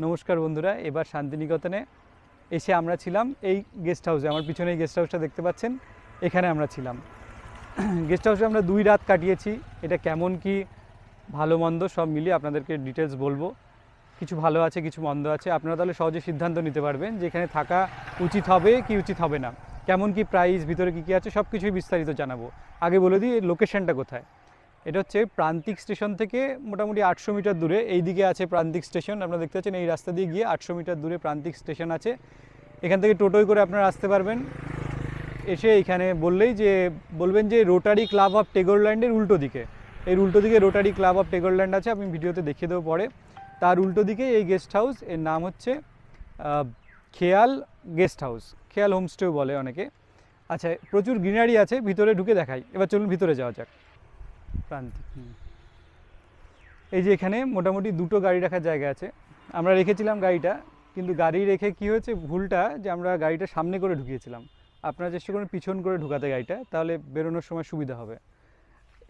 নমস্কার বন্ধুরা, এবার শান্তিনিকেতনে এসে আমরা ছিলাম এই গেস্ট হাউসে। আমার পিছনে এই গেস্ট হাউসটা দেখতে পাচ্ছেন, এখানে আমরা ছিলাম। গেস্ট হাউসে আমরা 2 রাত কাটিয়েছি। এটা কেমন কি ভালো মন্দ সব মিলিয়ে আপনাদেরকে ডিটেলস বলবো। কিছু ভালো আছে, কিছু মন্দ আছে। আপনারা তাহলে সহজে সিদ্ধান্ত নিতে পারবেন যে এখানে থাকা উচিত হবে কি উচিত হবে না, কেমন কি প্রাইস, ভিতরে কী কী আছে সব কিছুই বিস্তারিত জানাবো। আগে বলে দিই লোকেশনটা কোথায়। এটা হচ্ছে প্রান্তিক স্টেশন থেকে মোটামুটি 800 মিটার দূরে। এই দিকে আছে প্রান্তিক স্টেশন, আপনারা দেখতে পাচ্ছেন। এই রাস্তা দিয়ে গিয়ে 800 মিটার দূরে প্রান্তিক স্টেশন আছে। এখান থেকে টোটোয় করে আপনারা আসতে পারবেন। এসে এখানে বলবেন যে রোটারি ক্লাব অফ টেগোরল্যান্ডের উল্টো দিকে, এর উল্টো দিকে রোটারি ক্লাব অফ টেগোরল্যান্ড আছে। আমি ভিডিওতে দেখিয়ে দেবো পরে। তার উল্টো দিকে এই গেস্ট হাউস, এর নাম হচ্ছে খেয়াল গেস্ট হাউস, খেয়াল হোমস্টেও বলে অনেকে। আচ্ছা, প্রচুর গ্রিনারি আছে, ভিতরে ঢুকে দেখাই। এবার চলুন ভিতরে যাওয়া যাক। প্রান্তিক, এই যে এখানে মোটামুটি 2টো গাড়ি রাখার জায়গা আছে। আমরা রেখেছিলাম গাড়িটা, কিন্তু গাড়ি রেখে কি হয়েছে ভুলটা, যে আমরা গাড়িটা সামনে করে ঢুকিয়েছিলাম। আপনারা চেষ্টা করুন পিছন করে ঢুকাতে গাড়িটা, তাহলে বেরোনোর সময় সুবিধা হবে।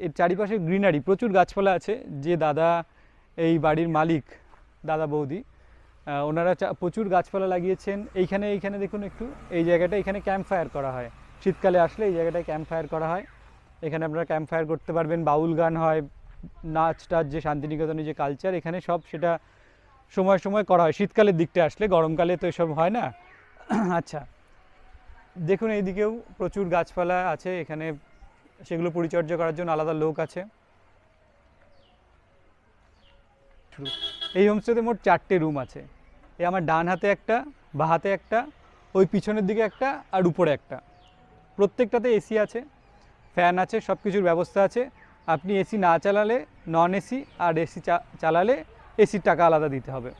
এর চারিপাশে গ্রিনারি, প্রচুর গাছপালা আছে। যে দাদা এই বাড়ির মালিক, দাদা বৌদি, ওনারা প্রচুর গাছপালা লাগিয়েছেন। এইখানে দেখুন একটু, এই জায়গাটা, এখানে ক্যাম্প ফায়ার করা হয়। শীতকালে আসলে এই জায়গাটায় ক্যাম্প ফায়ার করা হয়। এখানে আপনারা ক্যাম্প ফায়ার করতে পারবেন, বাউল গান হয়, নাচ টাচ, যে শান্তিনিকেতনের যে কালচার এখানে সব, সেটা সময় সময় করা হয় শীতকালের দিকটা আসলে। গরমকালে তো এসব হয় না। আচ্ছা, দেখুন এইদিকেও প্রচুর গাছপালা আছে এখানে, সেগুলো পরিচর্যা করার জন্য আলাদা লোক আছে। এই হোমস্টেতে মোট 4টে রুম আছে। এই আমার ডান হাতে একটা, বাঁ হাতে একটা, ওই পিছনের দিকে একটা, আর উপরে একটা। প্রত্যেকটাতে এসি আছে, ফ্যান আছে, সব কিছুর ব্যবস্থা আছে। আপনি এসি না চালালে নন এসি, আর এসি চালালে এসির টাকা আলাদা দিতে হবে।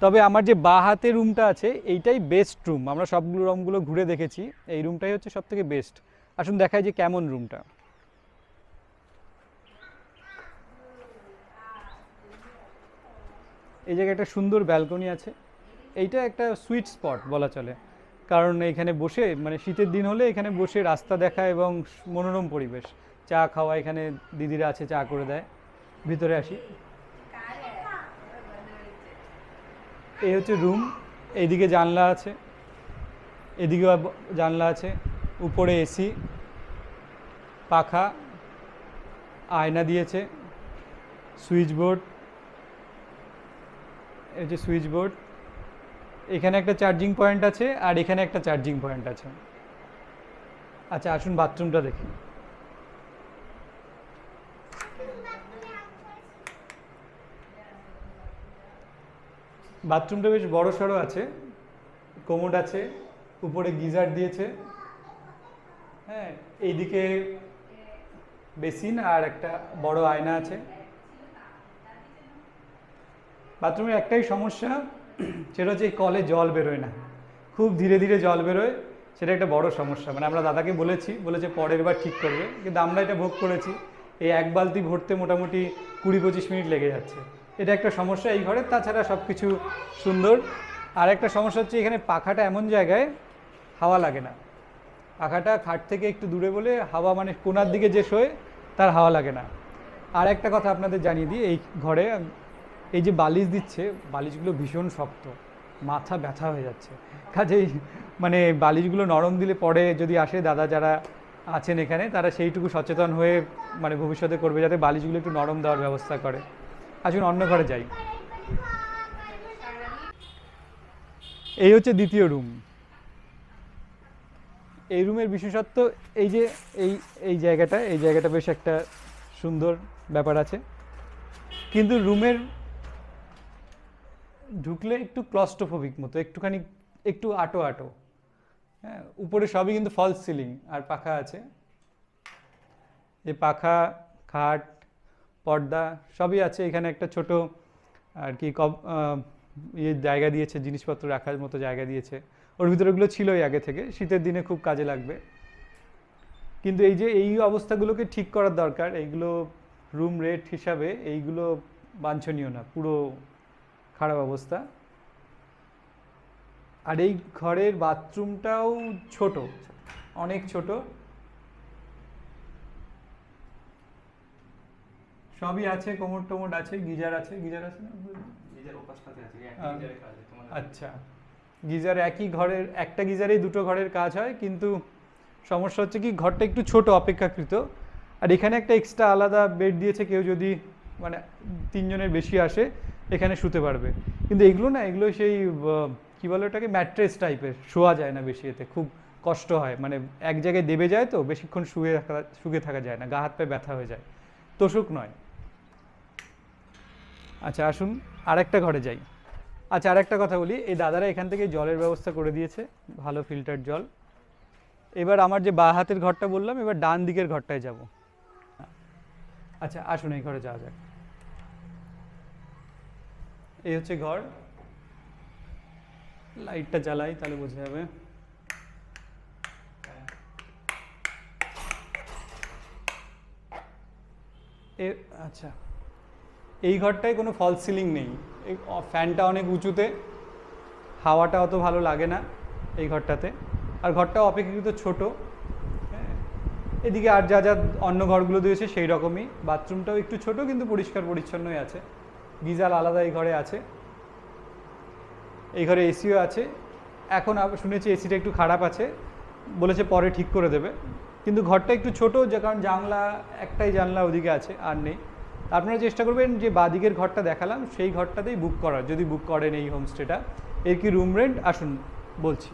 তবে আমার যে বাঁ হাতে রুমটা আছে এইটাই বেস্ট রুম। আমরা সবগুলো রুমগুলো ঘুরে দেখেছি, এই রুমটাই হচ্ছে সবথেকে বেস্ট। আসুন দেখাই যে কেমন রুমটা। এই জায়গায় একটা সুন্দর ব্যালকনি আছে। এইটা একটা সুইট স্পট বলা চলে, কারণ এখানে বসে, মানে শীতের দিন হলে এখানে বসে রাস্তা দেখা এবং মনোরম পরিবেশ, চা খাওয়া। এখানে দিদিরা আছে, চা করে দেয়। ভিতরে আসি, এই হচ্ছে রুম। এইদিকে জানলা আছে, এদিকেও জানলা আছে, উপরে এসি, পাখা, আয়না দিয়েছে, সুইচ বোর্ড, এই যে সুইচ বোর্ড। এখানে একটা চার্জিং পয়েন্ট আছে, আর এখানে একটা চার্জিং পয়েন্ট আছে। আচ্ছা, আসুন বাথরুমটা দেখি। বাথরুমটা বেশ বড় সড়ো আছে, কোমোড আছে, উপরে গিজার দিয়েছে। হ্যাঁ, এইদিকে বেসিন আর একটা বড় আয়না আছে। বাথরুমের একটাই সমস্যা, সেটা হচ্ছে এই কলে জল বেরোয় না, খুব ধীরে ধীরে জল বেরোয়। সেটা একটা বড় সমস্যা। মানে আমরা দাদাকে বলেছে পরের বার ঠিক করবে, কিন্তু আমরা এটা ভোগ করেছি। এই 1 বালতি ভরতে মোটামুটি 20-25 মিনিট লেগে যাচ্ছে। এটা একটা সমস্যা এই ঘরে। তাছাড়া সব কিছু সুন্দর। আর একটা সমস্যা হচ্ছে এখানে পাখাটা এমন জায়গায় হাওয়া লাগে না। পাখাটা খাট থেকে একটু দূরে বলে হাওয়া, মানে কোনার দিকে যে শোয় তার হাওয়া লাগে না। আর একটা কথা আপনাদের জানিয়ে দিই, এই ঘরে এই যে বালিশ দিচ্ছে, বালিশগুলো ভীষণ শক্ত, মাথা ব্যথা হয়ে যাচ্ছে। কাজেই মানে বালিশগুলো নরম দিলে পরে যদি আসে দাদা যারা আছেন এখানে, তারা সেইটুকু সচেতন হয়ে মানে ভবিষ্যতে করবে, যাতে বালিশগুলো একটু নরম দেওয়ার ব্যবস্থা করে। আসুন অন্য ঘরে যাই। এই হচ্ছে দ্বিতীয় রুম। এই রুমের বিশেষত্ব এই যে এই জায়গাটা বেশ একটা সুন্দর ব্যাপার আছে, কিন্তু রুমের ঢুকলে একটু ক্লস্ট্রোফোবিক মতো, একটু আটো। হ্যাঁ, উপরে সবই কিন্তু ফলস সিলিং, আর পাখা আছে। যে পাখা, খাট, পর্দা সবই আছে। এখানে একটা ছোট আর কি জায়গা দিয়েছে, জিনিসপত্র রাখার মতো জায়গা দিয়েছে। ওর ভিতরে ওগুলো ছিলই আগে থেকে, শীতের দিনে খুব কাজে লাগবে। কিন্তু এই অবস্থাগুলোকে ঠিক করার দরকার। এইগুলো রুম রেট হিসাবে এইগুলো বাঞ্ছনীয় না, পুরো খারাপ অবস্থা। আর এই ঘরের বাথরুমটাও ছোট, অনেক ছোট। সবই আছে, কোমোড টোমোড আছে, গিজার আছে না? আচ্ছা, গিজার একই ঘরের, একটা গিজারেই দুটো ঘরের কাজ হয়, কিন্তু সমস্যা হচ্ছে কি ঘরটা একটু ছোট অপেক্ষাকৃত, আর এখানে একটা এক্সট্রা আলাদা বেড দিয়েছে, কেউ যদি মানে 3 জনের বেশি আসে এখানে শুতে পারবে। কিন্তু এগুলো না, এগুলো সেই কী বলে ওটাকে, ম্যাট্রেস টাইপের, শোয়া যায় না বেশি, এতে খুব কষ্ট হয়, মানে এক জায়গায় দেবে যায় তো, বেশিক্ষণ শুয়ে থাকা যায় না, গা হাত পায়ে ব্যথা হয়ে যায়, তোষক নয়। আচ্ছা আসুন আরেকটা ঘরে যাই। আচ্ছা আরেকটা কথা বলি, এই দাদারা এখান থেকে জলের ব্যবস্থা করে দিয়েছে, ভালো ফিল্টার জল। এবার আমার যে বাঁ হাতের ঘরটা বললাম, এবার ডান দিকের ঘরটায় যাব। আচ্ছা আসুন এই ঘরে যাওয়া যাক। এই হচ্ছে ঘর, লাইটটা জ্বালাই তাহলে বোঝা যাবে। আচ্ছা, এই ঘরটায় কোনো ফলস সিলিং নেই, ফ্যানটা অনেক উঁচুতে, হাওয়াটা অত ভালো লাগে না এই ঘরটাতে, আর ঘরটাও অপেক্ষাকৃত ছোট। এদিকে আর যা যা অন্য ঘরগুলো দিয়েছে সেই রকমই, বাথরুমটাও একটু ছোট কিন্তু পরিষ্কার পরিচ্ছন্নই আছে, গিজার আলাদা এই ঘরে আছে, এই ঘরে এসিও আছে। এখন শুনেছি এসিটা একটু খারাপ আছে, বলেছে পরে ঠিক করে দেবে, কিন্তু ঘরটা একটু ছোট, যে কারণ জানলা, একটাই জানলা ওদিকে আছে, আর নেই। আপনারা চেষ্টা করবেন যে বাদিকের ঘরটা দেখালাম সেই ঘরটাতেই বুক করার, যদি বুক করেন এই হোমস্টেটা। এর কি রুম রেন্ট আসুন বলছি।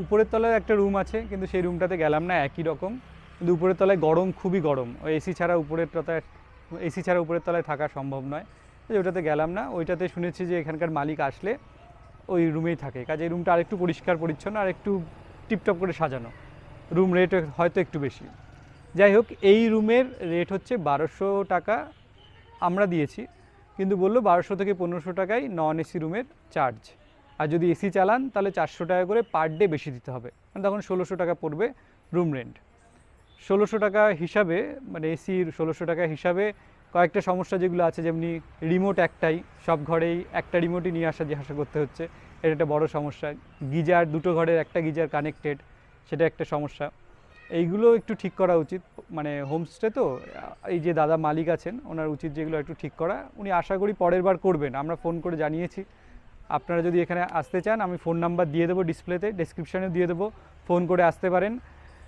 উপরের তলায় একটা রুম আছে, কিন্তু সেই রুমটাতে গেলাম না, একই রকম, কিন্তু উপরের তলায় গরম, খুবই গরম, ওই এসি ছাড়া উপরের তলায় থাকা সম্ভব নয়, ওইটাতে গেলাম না। ওইটাতে শুনেছি যে এখানকার মালিক আসলে ওই রুমেই থাকে, কাজে এই রুমটা আরেকটু পরিষ্কার পরিচ্ছন্ন আর একটু টিপটপ করে সাজানো, রুম রেট হয়তো একটু বেশি। যাই হোক, এই রুমের রেট হচ্ছে 1200 টাকা আমরা দিয়েছি, কিন্তু বললো 1200 থেকে 1500 টাকায় নন এসি রুমের চার্জ, আর যদি এসি চালান তাহলে 400 টাকা করে পার ডে বেশি দিতে হবে, মানে তখন 1600 টাকা পড়বে রুম রেন্ট। 1600 টাকা হিসাবে, মানে এসির 1600 টাকা হিসাবে কয়েকটা সমস্যা যেগুলো আছে, যেমনি রিমোট একটাই, সব ঘরেই একটা রিমোটই নিয়ে আসা করতে হচ্ছে, এটা একটা বড় সমস্যা। গিজার, দুটো ঘরের একটা গিজার কানেক্টেড, সেটা একটা সমস্যা। এইগুলো একটু ঠিক করা উচিত, মানে হোমস্টে তো, এই যে দাদা মালিক আছেন ওনার উচিত যেগুলো একটু ঠিক করা, উনি আশা করি পরের বার করবেন, আমরা ফোন করে জানিয়েছি। আপনারা যদি এখানে আসতে চান, আমি ফোন নাম্বার দিয়ে দেবো ডিসপ্লেতে, ডেসক্রিপশানেও দিয়ে দেবো, ফোন করে আসতে পারেন।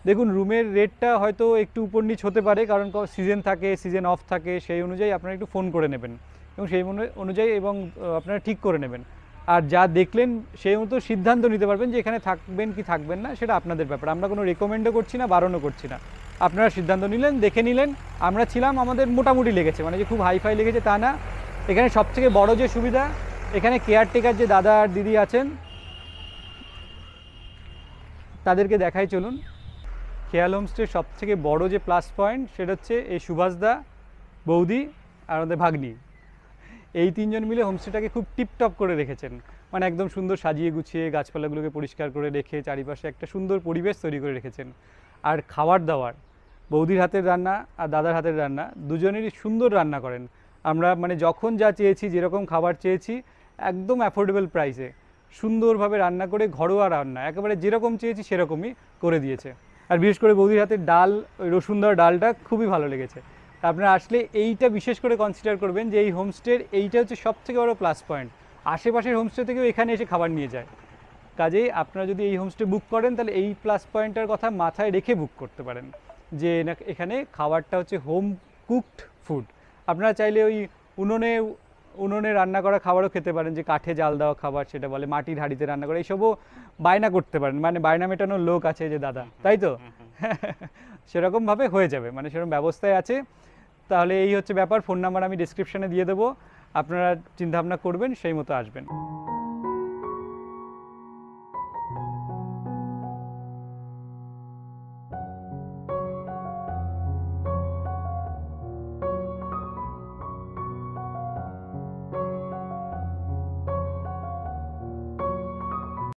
দেখুন রুমের রেটটা হয়তো একটু উপর নিচ হতে পারে, কারণ সিজন থাকে, সিজন অফ থাকে, সেই অনুযায়ী আপনারা একটু ফোন করে নেবেন, এবং সেই অনুযায়ী এবং আপনারা ঠিক করে নেবেন, আর যা দেখলেন সেই মতো সিদ্ধান্ত নিতে পারবেন যে এখানে থাকবেন কি থাকবেন না, সেটা আপনাদের ব্যাপার, আমরা কোনো রেকমেন্ডও করছি না, বারণও করছি না। আপনারা সিদ্ধান্ত নিলেন, দেখে নিলেন। আমরা ছিলাম, আমাদের মোটামুটি লেগেছে, মানে যে খুব হাইফাই লেগেছে তা না। এখানে সবথেকে বড় যে সুবিধা, এখানে কেয়ারটেকার যে দাদা আর দিদি আছেন তাদেরকে দেখাই চলুন। খেয়াল হোমস্টের সবথেকে বড় যে প্লাস পয়েন্ট, সেটা হচ্ছে এই সুভাষদা, বৌদি আর আমাদের ভাগ্নি, এই 3 জন মিলে হোমস্টেটাকে খুব টিপটপ করে রেখেছেন, মানে একদম সুন্দর সাজিয়ে গুছিয়ে, গাছপালাগুলোকে পরিষ্কার করে রেখে, চারিপাশে একটা সুন্দর পরিবেশ তৈরি করে রেখেছেন। আর খাবার দাবার, বৌদির হাতের রান্না আর দাদার হাতের রান্না দুজনেরই সুন্দর রান্না করেন। আমরা মানে যখন যা চেয়েছি, যেরকম খাবার চেয়েছি, একদম অ্যাফোর্ডেবল প্রাইসে সুন্দরভাবে রান্না করে, ঘরোয়া রান্না একেবারে যেরকম চেয়েছি সেরকমই করে দিয়েছে। আর বিশেষ করে বৌদির হাতের ডাল, ওই রসুন দেওয়া ডালটা খুবই ভালো লেগেছে। আপনারা আসলে এইটা বিশেষ করে কনসিডার করবেন যে এই হোমস্টের এইটা হচ্ছে সবথেকে বড় প্লাস পয়েন্ট, আশেপাশের হোমস্টে থেকেও এখানে এসে খাবার নিয়ে যায়। কাজেই আপনারা যদি এই হোমস্টে বুক করেন, তাহলে এই প্লাস পয়েন্টটার কথা মাথায় রেখে বুক করতে পারেন, যে এখানে খাবারটা হচ্ছে হোম কুকড ফুড। আপনারা চাইলে ওই উনুনে রান্না করা খাবারও খেতে পারেন, যে কাঠে জাল দেওয়া খাবার সেটা বলে, মাটির হাঁড়িতে রান্না করা, এইসবও বায়না করতে পারেন, মানে বায়না মেটানোর লোক আছে যে দাদা, তাই তো সেরকমভাবে হয়ে যাবে, মানে সেরকম ব্যবস্থায় আছে। তাহলে এই হচ্ছে ব্যাপার। ফোন নাম্বার আমি ডেসক্রিপশানে দিয়ে দেবো, আপনারা চিন্তাভাবনা করবেন, সেই মতো আসবেন।